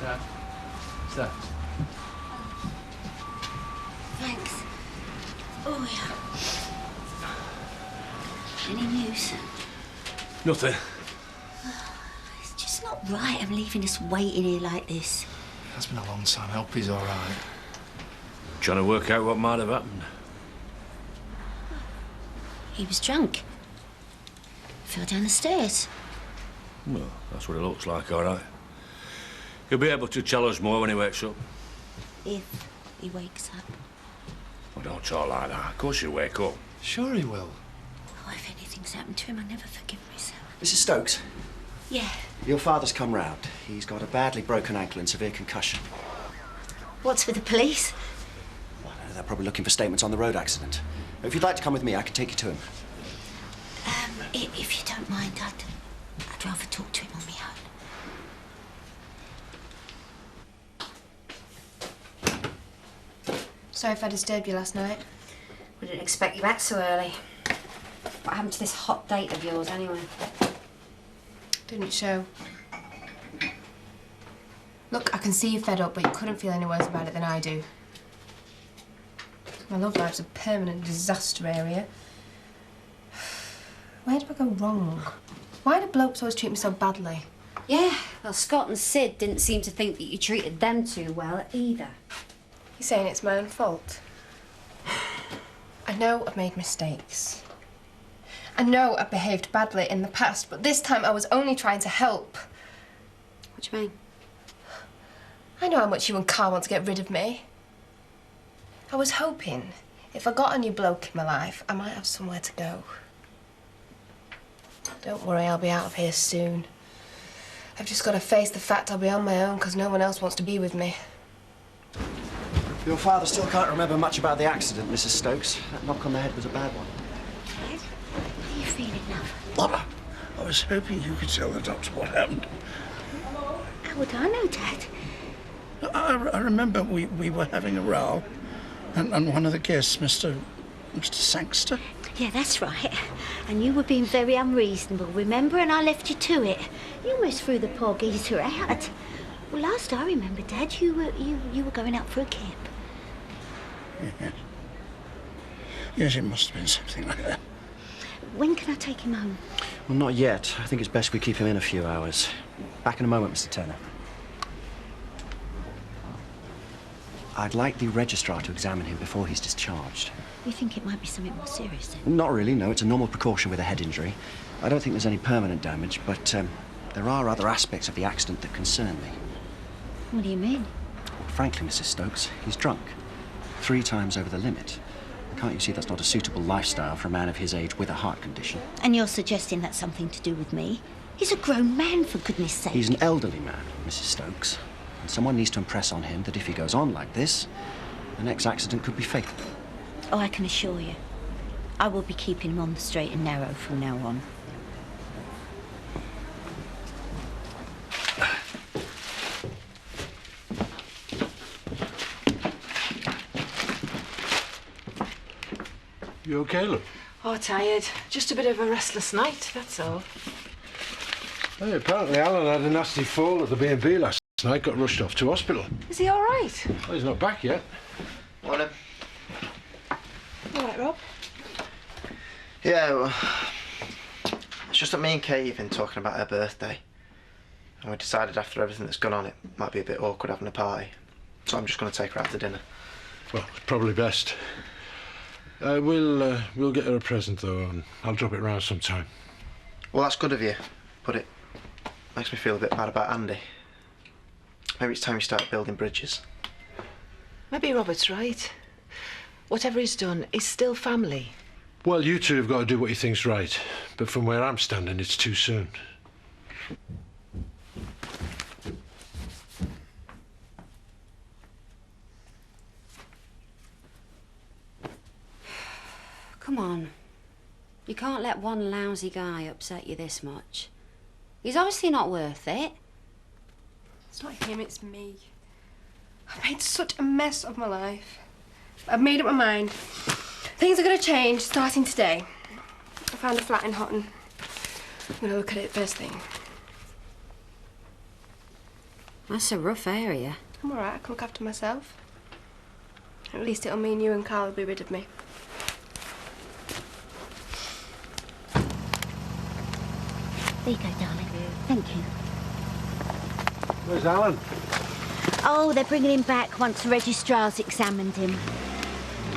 Start. Thanks. Oh, yeah. Any news? Nothing. It's just not right, I'm leaving us waiting here like this. It's been a long time. I hope he's all right. Trying to work out what might have happened. He was drunk. Fell down the stairs. Well, that's what it looks like, all right. He'll be able to tell us more when he wakes up. If he wakes up. Well, don't talk like that. Of course he'll wake up. Sure he will. Oh, if anything's happened to him, I'll never forgive myself. Mrs. Stokes, Yeah. your father's come round. He's got a badly broken ankle and severe concussion. What's with the police? Well, they're probably looking for statements on the road accident. If you'd like to come with me, I can take you to him. If you don't mind, I'd rather talk to him on my own. Sorry if I disturbed you last night. We didn't expect you back so early. What happened to this hot date of yours, anyway? Didn't show. Look, I can see you're fed up, but you couldn't feel any worse about it than I do. My love life's a permanent disaster area. Where do I go wrong? Why do blokes always treat me so badly? Yeah, well, Scott and Sid didn't seem to think that you treated them too well either. You're saying it's my own fault? I know I've made mistakes. I know I've behaved badly in the past, but this time I was only trying to help. What do you mean? I know how much you and Carl want to get rid of me. I was hoping if I got a new bloke in my life, I might have somewhere to go. Don't worry, I'll be out of here soon. I've just got to face the fact I'll be on my own because no one else wants to be with me. Your father still can't remember much about the accident, Mrs. Stokes. That knock on the head was a bad one. Ed, are you feeling now? What? I was hoping you could tell the doctor what happened. How would I know, Dad? I remember we were having a row, and one of the guests, Mr. Sangster. Yeah, that's right. And you were being very unreasonable, remember? And I left you to it. You almost threw the poor geezer out. Well, last I remember, Dad, you were going out for a kip. Yes. Yes, it must have been something like that. When can I take him home? Well, not yet. I think it's best we keep him in a few hours. Back in a moment, Mr. Turner. I'd like the registrar to examine him before he's discharged. You think it might be something more serious, then? Not really, no. It's a normal precaution with a head injury. I don't think there's any permanent damage, but there are other aspects of the accident that concern me. What do you mean? Well, frankly, Mrs. Stokes, he's drunk. 3 times over the limit. Can't you see that's not a suitable lifestyle for a man of his age with a heart condition? And you're suggesting that's something to do with me? He's a grown man, for goodness sake. He's an elderly man, Mrs. Stokes. And someone needs to impress on him that if he goes on like this, the next accident could be fatal. Oh, I can assure you. I will be keeping him on the straight and narrow from now on. You okay, look? Oh, tired. Just a bit of a restless night, that's all. Hey, apparently Alan had a nasty fall at the B&B last night, got rushed off to hospital. Is he all right? Well, he's not back yet. Morning. All right, Rob. Yeah, well, it's just that me and Kay have been talking about her birthday. And we decided after everything that's gone on, it might be a bit awkward having a party. So I'm just going to take her out to dinner. Well, it's probably best. We'll get her a present, though, and I'll drop it round sometime. Well, that's good of you, but it makes me feel a bit bad about Andy. Maybe it's time you start building bridges. Maybe Robert's right. Whatever he's done, he's still family. Well, you two have got to do what you think's right, but from where I'm standing, it's too soon. Come on. You can't let one lousy guy upset you this much. He's obviously not worth it. It's not him, it's me. I've made such a mess of my life. I've made up my mind. Things are going to change starting today. I found a flat in Houghton. I'm going to look at it first thing. That's a rough area. I'm all right. I can look after myself. At least it'll mean you and Carl will be rid of me. There you go, darling. Thank you. Where's Alan? Oh, they're bringing him back once the registrar's examined him.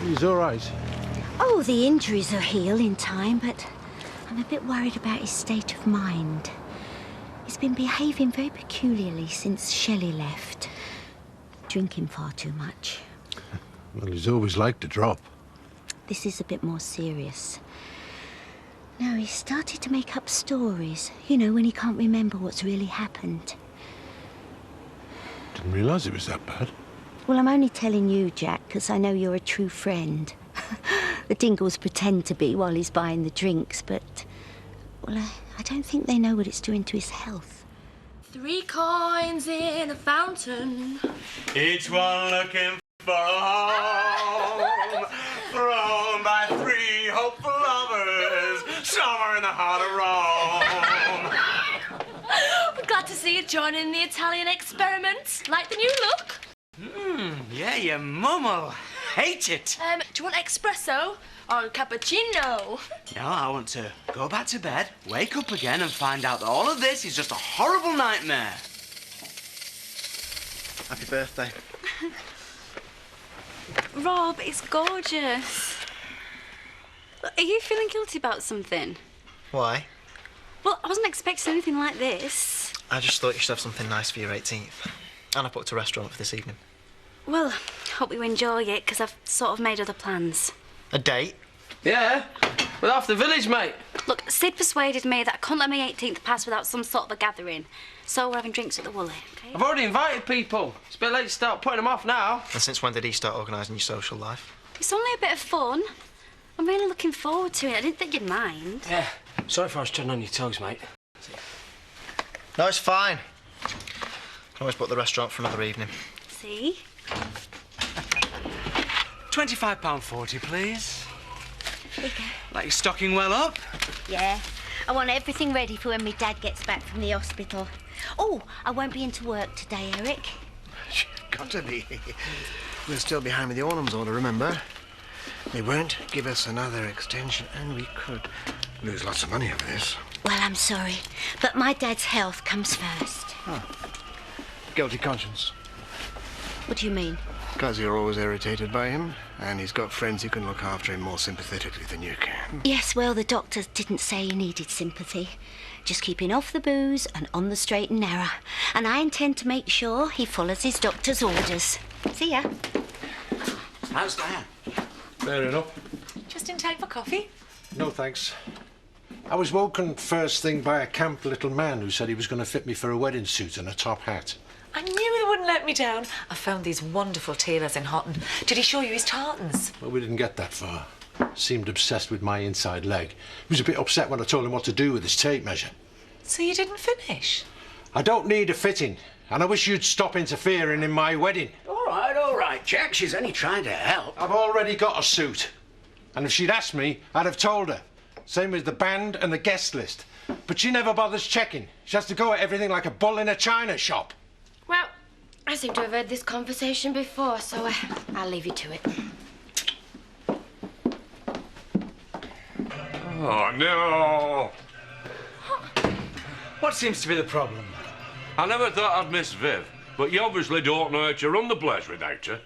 He's all right. Oh, the injuries will heal in time, but I'm a bit worried about his state of mind. He's been behaving very peculiarly since Shelley left. Drinking far too much. Well, he's always liked to drop. This is a bit more serious. No, he started to make up stories. You know, when he can't remember what's really happened. Didn't realise it was that bad. Well, I'm only telling you, Jack, because I know you're a true friend. The Dingles pretend to be while he's buying the drinks, but... well, I don't think they know what it's doing to his health. 3 coins in a fountain. Each one looking for a home. Thrown by 3 hopeful lovers. Somewhere in the heart of Rome. We're glad to see you joining the Italian experiment. Like the new look? Yeah, your mum'll hate it. Do you want espresso or cappuccino? No, I want to go back to bed, wake up again and find out that all of this is just a horrible nightmare. Happy birthday. Rob, it's gorgeous. Are you feeling guilty about something? Why? Well, I wasn't expecting anything like this. I just thought you should have something nice for your 18th. And I booked a restaurant for this evening. Well, hope you enjoy it, because I've sort of made other plans. A date? Yeah, with half the village, mate. Look, Sid persuaded me that I couldn't let my 18th pass without some sort of a gathering. So we're having drinks at the Woolly, OK? I've already invited people. It's a bit late to start putting them off now. And since when did he start organising your social life? It's only a bit of fun. I'm really looking forward to it. I didn't think you'd mind. Yeah, sorry if I was treading on your toes, mate. No, it's fine. Can always book the restaurant for another evening. See? £25.40, please. There you go. Like you're stocking well up. Yeah. I want everything ready for when my dad gets back from the hospital. Oh, I won't be into work today, Eric. You've got to be. We're still behind with the Ornams order, remember? They won't give us another extension, and we could lose lots of money over this. Well, I'm sorry, but my dad's health comes first. Oh. Guilty conscience. What do you mean? Because you're always irritated by him, and he's got friends who can look after him more sympathetically than you can. Yes, well, the doctors didn't say he needed sympathy. Just keeping off the booze and on the straight and narrow. And I intend to make sure he follows his doctor's orders. See ya. How's Diane? Fair enough. Just in time for coffee? No, thanks. I was woken first thing by a camp little man who said he was going to fit me for a wedding suit and a top hat. I knew they wouldn't let me down. I found these wonderful tailors in Houghton. Did he show you his tartans? Well, we didn't get that far. Seemed obsessed with my inside leg. He was a bit upset when I told him what to do with his tape measure. So you didn't finish? I don't need a fitting, and I wish you'd stop interfering in my wedding. All right, Jack. She's only trying to help. I've already got a suit. And if she'd asked me, I'd have told her. Same with the band and the guest list. But she never bothers checking. She has to go at everything like a bull in a china shop. Well, I seem to have heard this conversation before, so I'll leave you to it. Oh, no. What seems to be the problem? I never thought I'd miss Viv, but you obviously don't know how to run the place without her.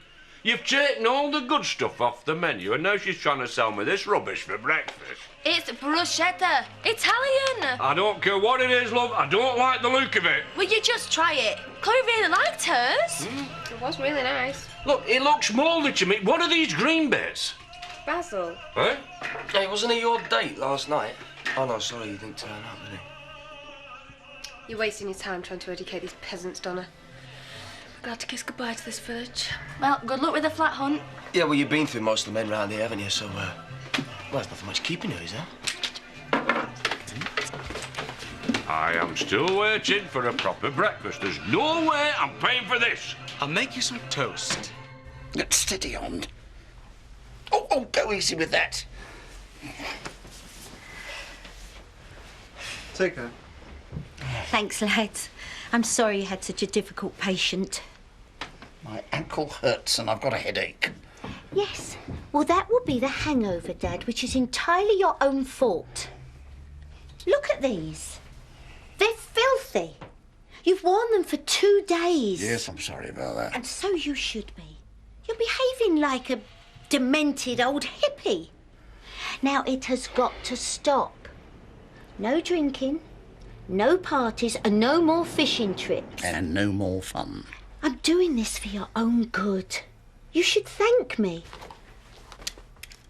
You've taken all the good stuff off the menu, and now she's trying to sell me this rubbish for breakfast. It's bruschetta. Italian. I don't care what it is, love. I don't like the look of it. Will you just try it? Chloe really liked hers. It was really nice. Look, it looks mouldy to me. What are these green bits? Basil. Eh? Hey, wasn't it your date last night? Oh, no, sorry, you didn't turn up, did you? You're wasting your time trying to educate these peasants, Donna. We're glad to kiss goodbye to this village. Well, good luck with the flat hunt. Yeah, well, you've been through most of the men round here, haven't you? So, well, there's nothing much keeping you, is there? I am still waiting for a proper breakfast. There's no way I'm paying for this. I'll make you some toast. Steady on. Oh, go easy with that. Take that. Thanks, lads. I'm sorry you had such a difficult patient. My ankle hurts and I've got a headache. Yes. Well, that will be the hangover, Dad, which is entirely your own fault. Look at these. They're filthy. You've worn them for 2 days. Yes, I'm sorry about that. And so you should be. You're behaving like a demented old hippie. Now, it has got to stop. No drinking, no parties, and no more fishing trips. And no more fun. I'm doing this for your own good. You should thank me.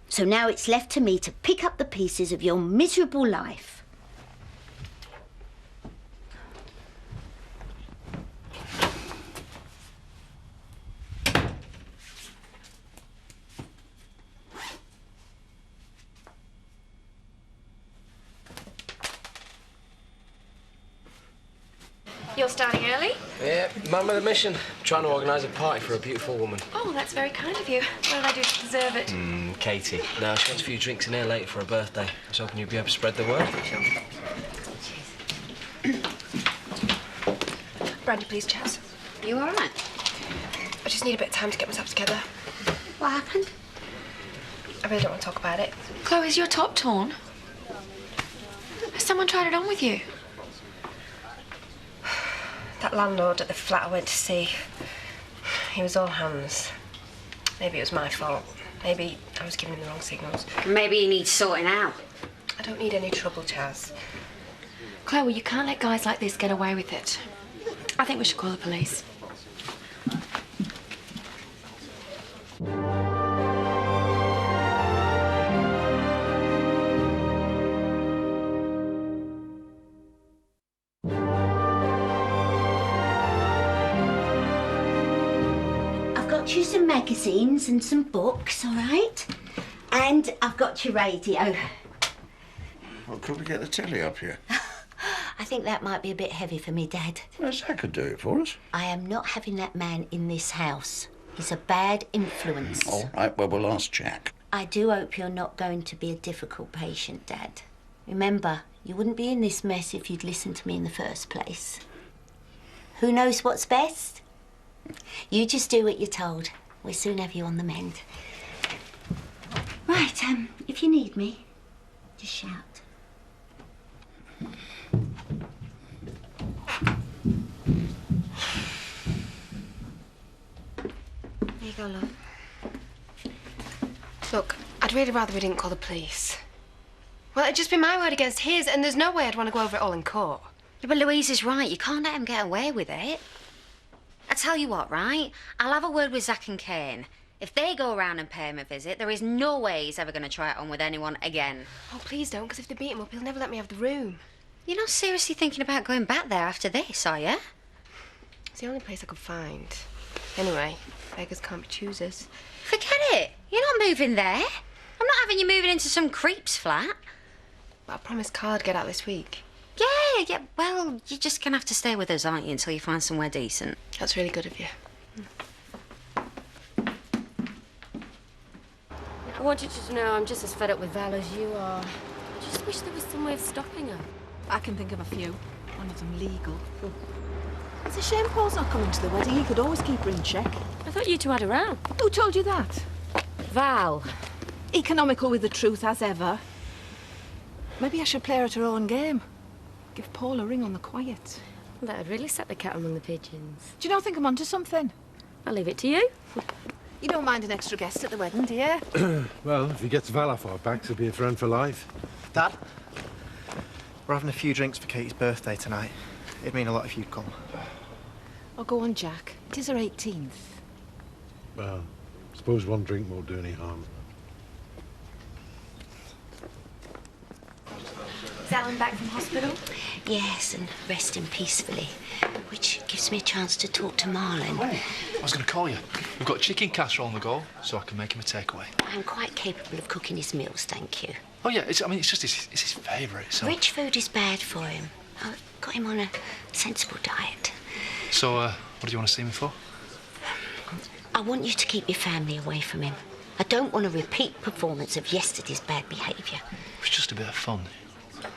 So now it's left to me to pick up the pieces of your miserable life. You're starting early? Yeah, man with a mission. Trying to organise a party for a beautiful woman. Oh, that's very kind of you. What did I do to deserve it? Katie. No, she wants a few drinks in here later for her birthday. I was hoping you'd be able to spread the word. Brandy, please, Chaz. You all right? I just need a bit of time to get myself together. What happened? I really don't want to talk about it. Chloe, is your top torn? Has someone tried it on with you? That landlord at the flat I went to see, he was all hands. Maybe it was my fault. Maybe I was giving him the wrong signals. Maybe he needs sorting out. I don't need any trouble, Chaz. Chloe, you can't let guys like this get away with it. I think we should call the police. You some magazines and some books, all right? And I've got your radio. Well, could we get the telly up here? I think that might be a bit heavy for me, Dad. Well, Zach could do it for us. I am not having that man in this house. He's a bad influence. All right, well, we'll ask Jack. I do hope you're not going to be a difficult patient, Dad. Remember, you wouldn't be in this mess if you'd listened to me in the first place. Who knows what's best? You just do what you're told. We'll soon have you on the mend. Right, if you need me, just shout. There you go, love. Look, I'd really rather we didn't call the police. Well, it'd just be my word against his, and there's no way I'd want to go over it all in court. Yeah, but Louise is right. You can't let him get away with it. I tell you what, right? I'll have a word with Zach and Kane. If they go around and pay him a visit, there is no way he's ever going to try it on with anyone again. Oh, please don't, because if they beat him up, he'll never let me have the room. You're not seriously thinking about going back there after this, are you? It's the only place I could find. Anyway, beggars can't be choosers. Forget it. You're not moving there. I'm not having you moving into some creep's flat. But I promised Carl I'd get out this week. Yeah, well, you're just going to have to stay with us, aren't you, until you find somewhere decent. That's really good of you. I wanted you to know I'm just as fed up with Val as you are. I just wish there was some way of stopping her. I can think of a few. None of them legal. It's a shame Paul's not coming to the wedding. He could always keep her in check. I thought you two had a row. Who told you that? Val. Economical with the truth as ever. Maybe I should play her at her own game. Give Paul a ring on the quiet. Well, that'd really set the cat among the pigeons. Do you not think I'm onto something? I'll leave it to you. You don't mind an extra guest at the wedding, do you? Well, if he gets Val off our backs, he'll be a friend for life. Dad, we're having a few drinks for Katie's birthday tonight. It'd mean a lot if you'd come. Oh, go on, Jack. It is her 18th. Well, I suppose one drink won't do any harm. Is Alan back from hospital? Yes, and resting peacefully, which gives me a chance to talk to Marlon. Oh, I was going to call you. We've got chicken casserole on the go, so I can make him a takeaway. I'm quite capable of cooking his meals, thank you. Oh, yeah, it's just his favourite, so... Rich food is bad for him. I've got him on a sensible diet. So, what do you want to see me for? I want you to keep your family away from him. I don't want a repeat performance of yesterday's bad behaviour. It's just a bit of fun.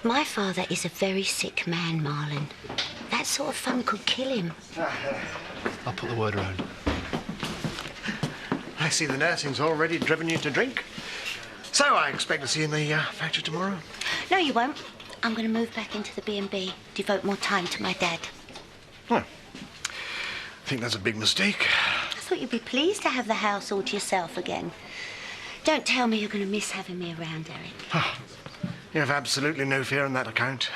My father is a very sick man, Marlon. That's sort of fun could kill him. I'll put the word around. I see the nursing's already driven you to drink. So I expect to see you in the factory tomorrow. No, you won't. I'm going to move back into the B&B, devote more time to my dad. Well, I think that's a big mistake. I thought you'd be pleased to have the house all to yourself again. Don't tell me you're going to miss having me around, Eric. You have absolutely no fear on that account.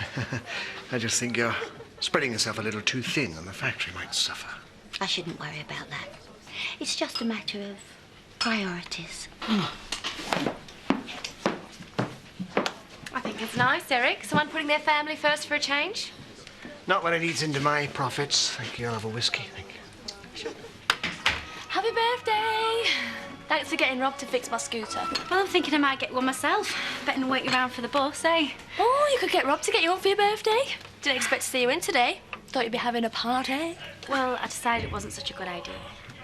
I just think you're spreading yourself a little too thin and the factory might suffer. I shouldn't worry about that. It's just a matter of priorities. I think it's nice, Eric. Someone putting their family first for a change. Not when it eats into my profits. Thank you. I'll have a whiskey. Thank you. Happy birthday! Thanks for getting Rob to fix my scooter. Well, I'm thinking I might get one myself. Better than wait around for the bus, eh? Oh, you could get Rob to get you one for your birthday. Didn't expect to see you in today. Thought you'd be having a party. Well, I decided it wasn't such a good idea.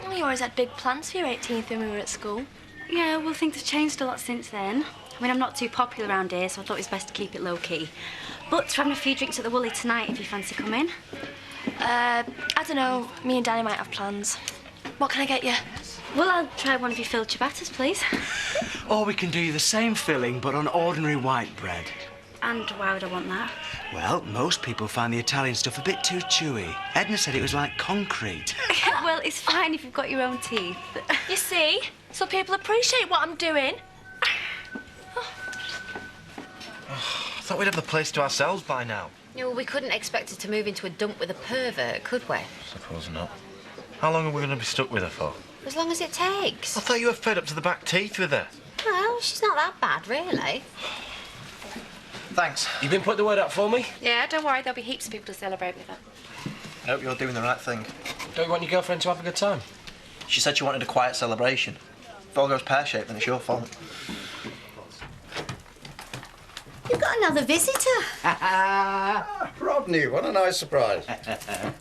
Well, you always had big plans for your 18th when we were at school. Yeah, well, things have changed a lot since then. I mean, I'm not too popular around here, so I thought it was best to keep it low-key. But we're having a few drinks at the Woolly tonight, if you fancy coming. I don't know. Me and Danny might have plans. What can I get you? Well, I'll try one of your filled ciabattas, please. Or we can do you the same filling, but on ordinary white bread. And why would I want that? Well, most people find the Italian stuff a bit too chewy. Edna said it was like concrete. Well, it's fine if you've got your own teeth. You see? So people appreciate what I'm doing. I thought we'd have the place to ourselves by now. Yeah, well, we couldn't expect her to move into a dump with a pervert, could we? Suppose not. How long are we going to be stuck with her for? As long as it takes. I thought you were fed up to the back teeth with her. Well, she's not that bad, really. Thanks. You been putting the word out for me? Yeah, don't worry. There'll be heaps of people to celebrate with her. I hope you're doing the right thing. Don't you want your girlfriend to have a good time? She said she wanted a quiet celebration. If all goes pear-shaped, then it's your fault. You've got another visitor. Rodney, what a nice surprise.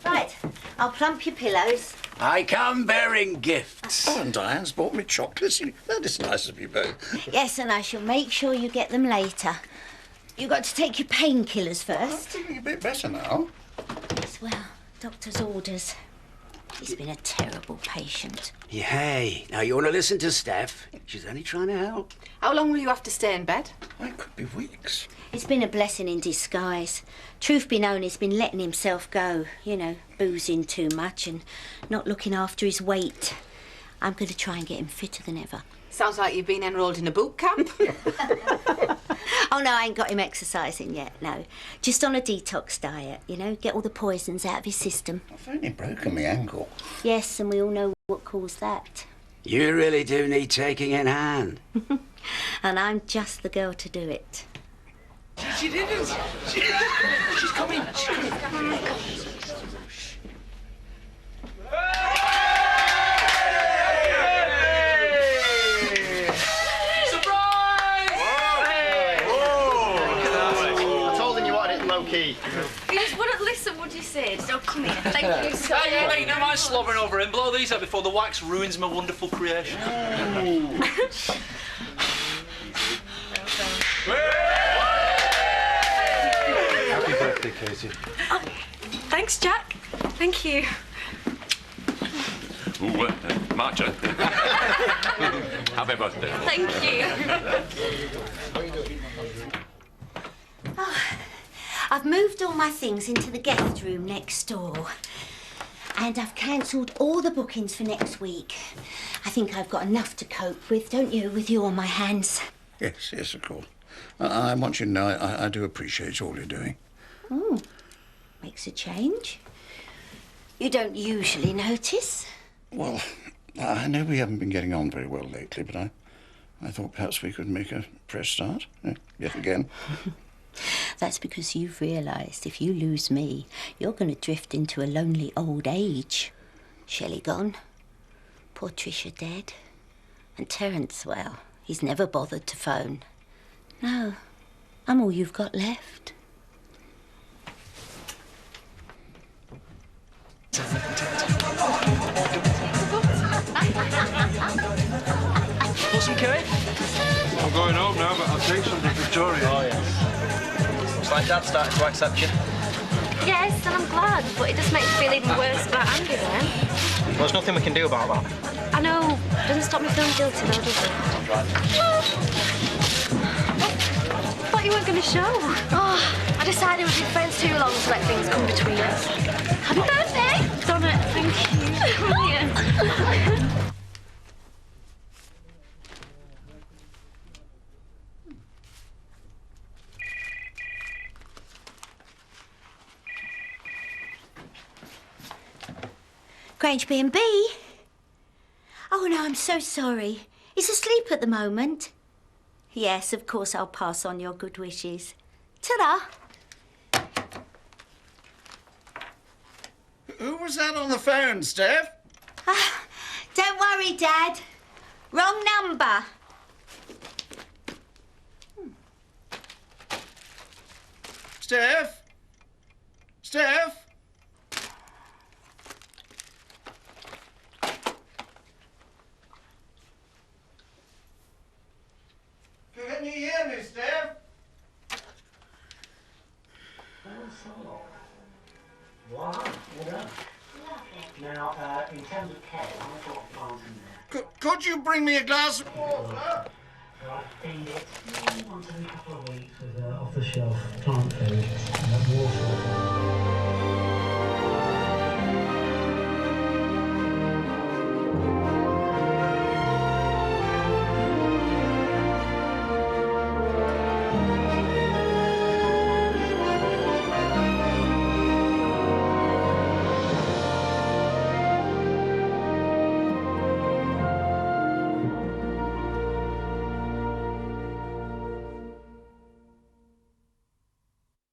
Right, I'll plump your pillows. I come bearing gifts. Oh, and Diane's bought me chocolates. That is nice of you both. Yes, and I shall make sure you get them later. You've got to take your painkillers first. I'm feeling a bit better now. Yes, well, doctor's orders. He's been a terrible patient. Hey, now you want to listen to Steph? She's only trying to help. How long will you have to stay in bed? It could be weeks. It's been a blessing in disguise. Truth be known, he's been letting himself go. You know, boozing too much and not looking after his weight. I'm going to try and get him fitter than ever. Sounds like you've been enrolled in a boot camp. Oh, no, I ain't got him exercising yet, no. Just on a detox diet, you know, get all the poisons out of his system. I've only broken my ankle. Yes, and we all know what caused that. You really do need taking in hand. And I'm just the girl to do it. She didn't. She's coming. She's coming. Key. You just wouldn't listen, would you, Sid? So come here. Thank you so much. Hey, never mind slobbering over him. Blow these out before the wax ruins my wonderful creation. Happy birthday, Katie. Oh, thanks, Jack. Thank you. Ooh, my turn. Happy birthday. Thank you. Oh, I've moved all my things into the guest room next door. And I've cancelled all the bookings for next week. I think I've got enough to cope with, don't you, with you on my hands? Yes, yes, of course. I want you to know I do appreciate all you're doing. Oh, makes a change. You don't usually notice. Well, I know we haven't been getting on very well lately, but I thought perhaps we could make a fresh start, yet again. That's because you've realised if you lose me, you're going to drift into a lonely old age. Shelley gone, poor Tricia dead, and Terence, well, he's never bothered to phone. No, I'm all you've got left. Want some cake? I'm going home now, but I'll take some to Victoria. Oh, yeah. Looks like Dad started to accept you. Yes, and I'm glad, but there's nothing we can do about that. I know. Doesn't stop me feeling guilty, though, does it? Thought you weren't going to show. Oh, I decided we'd be friends too long to let things come between us. Happy birthday! Done it, thank you. Brilliant. Grange B&B? Oh, no, I'm so sorry. He's asleep at the moment. Yes, of course, I'll pass on your good wishes. Ta-da! Who was that on the phone, Steph? Don't worry, Dad. Wrong number. Steph? Steph? Can you hear me, Steph? Now, in terms of care, I've got plants in there. Could you bring me a glass of water? I feed it once every couple of weeks with off-the-shelf plant food and water.